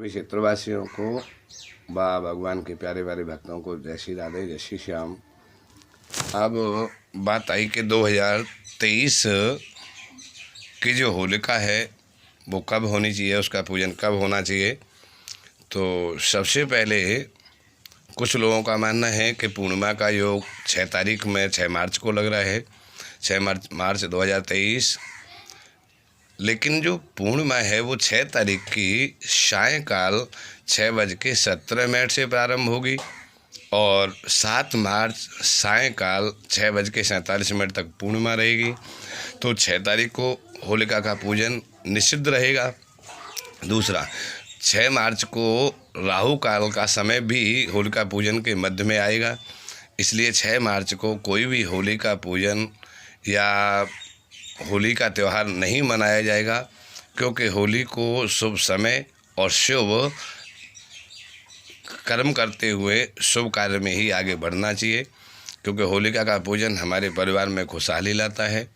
सभी क्षेत्रवासियों को भगवान के प्यारे प्यारे भक्तों को जय श्री राधे जय श्री श्याम। अब बात आई कि 2023 की जो होलिका है वो कब होनी चाहिए, उसका पूजन कब होना चाहिए। तो सबसे पहले कुछ लोगों का मानना है कि पूर्णिमा का योग 6 तारीख में 6 मार्च को लग रहा है, 6 मार्च 2023। लेकिन जो पूर्णिमा है वो 6 तारीख की सायंकाल 6:17 से प्रारंभ होगी और 7 मार्च सायंकाल 6:47 तक पूर्णिमा रहेगी। तो 6 तारीख को होलिका का पूजन निषिद्ध रहेगा। दूसरा, 6 मार्च को राहु काल का समय भी होलिका पूजन के मध्य में आएगा, इसलिए 6 मार्च को कोई भी होली का पूजन या होली का त्यौहार नहीं मनाया जाएगा, क्योंकि होली को शुभ समय और शुभ कर्म करते हुए शुभ कार्य में ही आगे बढ़ना चाहिए, क्योंकि होलिका का पूजन हमारे परिवार में खुशहाली लाता है,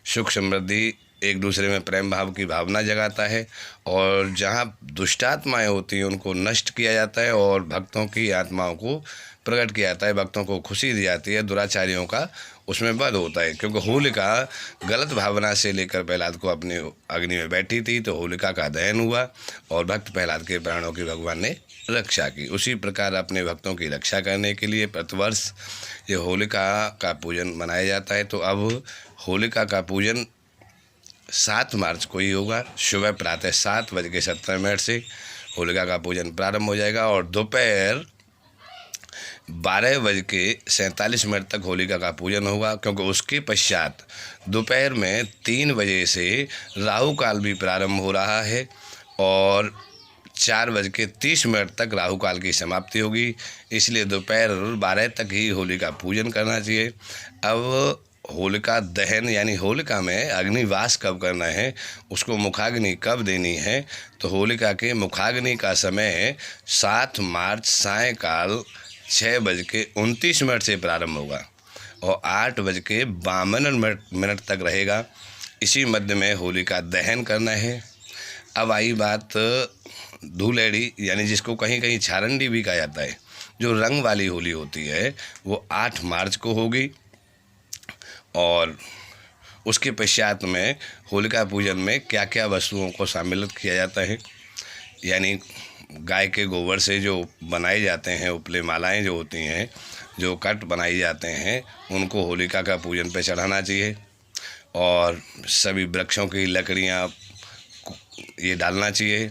सुख समृद्धि, एक दूसरे में प्रेम भाव की भावना जगाता है और जहाँ दुष्ट आत्माएँ होती हैं उनको नष्ट किया जाता है और भक्तों की आत्माओं को प्रकट किया जाता है, भक्तों को खुशी दी जाती है, दुराचारियों का उसमें वध होता है। क्योंकि होलिका गलत भावना से लेकर प्रहलाद को अपनी अग्नि में बैठी थी, तो होलिका का दहन हुआ और भक्त प्रहलाद के प्राणों की भगवान ने रक्षा की। उसी प्रकार अपने भक्तों की रक्षा करने के लिए प्रतिवर्ष ये होलिका का पूजन मनाया जाता है। तो अब होलिका का पूजन 7 मार्च को ही होगा। सुबह प्रातः 7:17 से होलिका का पूजन प्रारंभ हो जाएगा और दोपहर 12:47 तक होलिका का पूजन होगा, क्योंकि उसके पश्चात दोपहर में 3 बजे से राहु काल भी प्रारंभ हो रहा है और 4:30 तक राहु काल की समाप्ति होगी। इसलिए दोपहर 12 तक ही होलिका पूजन करना चाहिए। अब होलिका दहन यानी होलिका में अग्निवास कब करना है, उसको मुखाग्नि कब देनी है, तो होलिका के मुखाग्नि का समय 7 मार्च सायंकाल 6:29 से प्रारंभ होगा और 8:52 तक रहेगा। इसी मध्य में होलिका दहन करना है। अब आई बात धूलेड़ी यानी जिसको कहीं कहीं छारंडी भी कहा जाता है, जो रंग वाली होली होती है वो 8 मार्च को होगी और उसके पश्चात में होलिका पूजन में क्या क्या वस्तुओं को सम्मिलित किया जाता है, यानी गाय के गोबर से जो बनाए जाते हैं उपले मालाएं जो होती हैं, जो कट बनाए जाते हैं, उनको होलिका का पूजन पे चढ़ाना चाहिए और सभी वृक्षों की लकड़ियां ये डालना चाहिए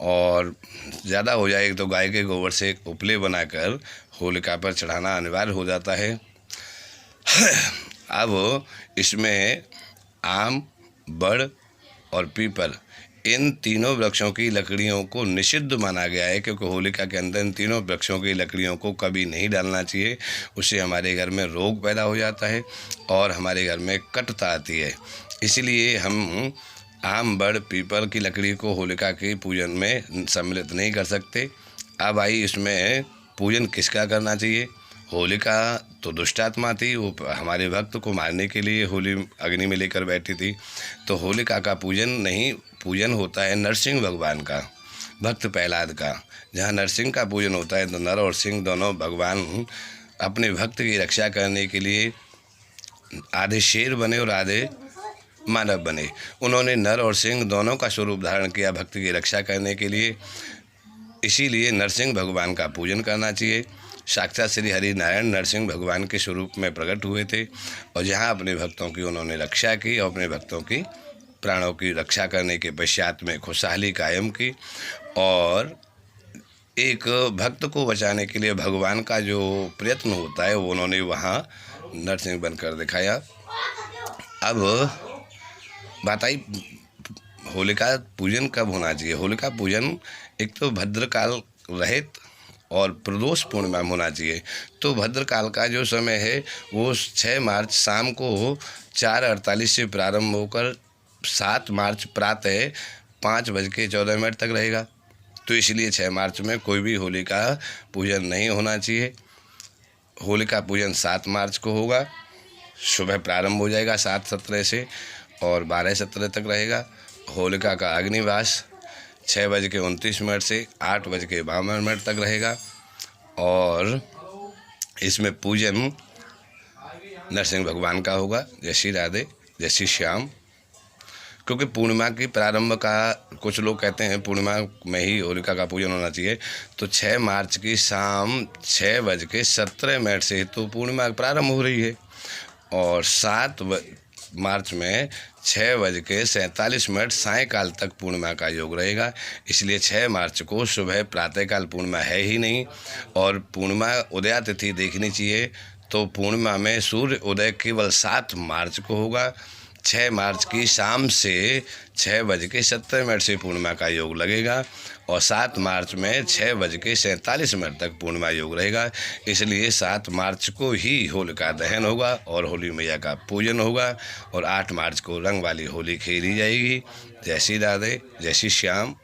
और ज़्यादा हो जाए तो गाय के गोबर से उपले बनाकर होलिका पर चढ़ाना अनिवार्य हो जाता है। अब इसमें आम, बड़ और पीपल, इन तीनों वृक्षों की लकड़ियों को निषिद्ध माना गया है, क्योंकि होलिका के अंदर इन तीनों वृक्षों की लकड़ियों को कभी नहीं डालना चाहिए। उससे हमारे घर में रोग पैदा हो जाता है और हमारे घर में कटुता आती है। इसलिए हम आम, बड़, पीपल की लकड़ी को होलिका के पूजन में सम्मिलित नहीं कर सकते। अब आई इसमें पूजन किसका करना चाहिए। होलिका तो दुष्ट आत्मा थी, वो हमारे भक्त को मारने के लिए होली अग्नि में लेकर बैठी थी, तो होलिका का पूजन नहीं, पूजन होता है नरसिंह भगवान का, भक्त प्रहलाद का। जहाँ नरसिंह का पूजन होता है तो नर और सिंह दोनों भगवान अपने भक्त की रक्षा करने के लिए आधे शेर बने और आधे मानव बने। उन्होंने नर और सिंह दोनों का स्वरूप धारण किया भक्त की रक्षा करने के लिए, इसीलिए नरसिंह भगवान का पूजन करना चाहिए। साक्षात श्री हरि नारायण नरसिंह भगवान के स्वरूप में प्रकट हुए थे और जहाँ अपने भक्तों की उन्होंने रक्षा की और अपने भक्तों की प्राणों की रक्षा करने के पश्चात में खुशहाली कायम की और एक भक्त को बचाने के लिए भगवान का जो प्रयत्न होता है वो उन्होंने वहाँ नरसिंह बनकर दिखाया। अब बात आई होलिका पूजन कब होना चाहिए। होलिका पूजन एक तो भद्रकाल रहित और प्रदोष पूर्णिमा में होना चाहिए। तो भद्रकाल का जो समय है वो 6 मार्च शाम को 4:48 से प्रारंभ होकर 7 मार्च प्रातः 5:14 तक रहेगा। तो इसलिए 6 मार्च में कोई भी होलिका पूजन नहीं होना चाहिए। होलिका पूजन 7 मार्च को होगा, सुबह प्रारंभ हो जाएगा 7:17 से और 12:17 तक रहेगा। होलिका का अग्निवास 6:29 से 8:52 तक रहेगा। और इसमें पूजन नरसिंह भगवान का होगा। जय श्री राधे, जय श्री श्याम। क्योंकि पूर्णिमा की प्रारंभ का कुछ लोग कहते हैं पूर्णिमा में ही होलिका का पूजन होना चाहिए, तो 6 मार्च की शाम 6:17 से तो पूर्णिमा प्रारंभ हो रही है और 7 मार्च में 6:47 सायंकाल तक पूर्णिमा का योग रहेगा। इसलिए 6 मार्च को सुबह प्रातःकाल पूर्णिमा है ही नहीं और पूर्णिमा उदया तिथि देखनी चाहिए, तो पूर्णिमा में सूर्य उदय केवल 7 मार्च को होगा। 6 मार्च की शाम से 6:17 से पूर्णिमा का योग लगेगा और 7 मार्च में 6:47 तक पूर्णिमा योग रहेगा। इसलिए 7 मार्च को ही होलिका दहन होगा और होली मैया का पूजन होगा और 8 मार्च को रंग वाली होली खेली जाएगी। जय श्री राधे, जय श्री श्याम।